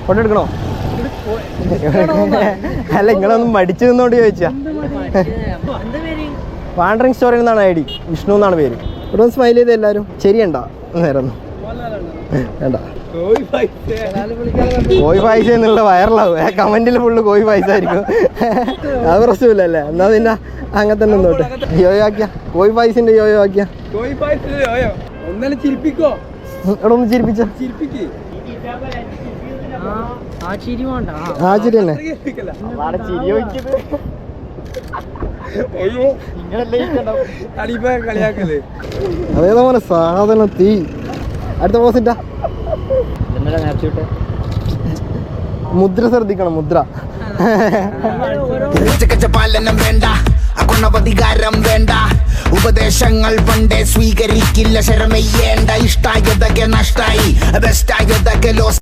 Photo എടുക്കണോ? അല്ല നിങ്ങളൊന്നും മടിച്ചു നിന്നോണ്ട് ചോദിച്ചാ. വാണ്ടറിങ് സ്റ്റോറി എന്നാണ് ഐഡി, വിഷ്ണു എന്നാണ് പേര്. ഇവിടെ ഒന്ന് സ്മൈൽ ചെയ്ത് എല്ലാവരും. ശരിയണ്ടാ നേരം വേണ്ട. കോഴി പായസ എന്നുള്ള വൈറലാവും. കമന്റിൽ ഫുള്ള് കോഴി പായസ ആയിരിക്കും. അത് പ്രശ്നമില്ലല്ലേ? എന്നാ പിന്നെ അങ്ങനെ തന്നെ നിന്നോട്ടെ. യോയോ ആക്കിയ കോഴി പായസിന്റെ യോയോ ആക്കിയ ഒന്നല്ല ചിരിപ്പിക്കോ? ഇവിടെ ഒന്ന് ചിരിപ്പിച്ച. ആ ചിരി വേണ്ട. ആ ചിരി തന്നെ. അതേതാ പോലെ സാധനം തീ. അടുത്ത പോസിറ്റാ മുദ്ര ശ്രദ്ധിക്കണം. മുദ്ര പാലനം വേണ്ട, അഗുണപതികാരം വേണ്ട, ഉപദേശങ്ങൾ പണ്ടേ സ്വീകരിക്കില്ല, ശരമെയ്യേണ്ട. ഇഷ്ടായതൊക്കെ നഷ്ടായി, ബെസ്റ്റായതൊക്കെ ലോസ്.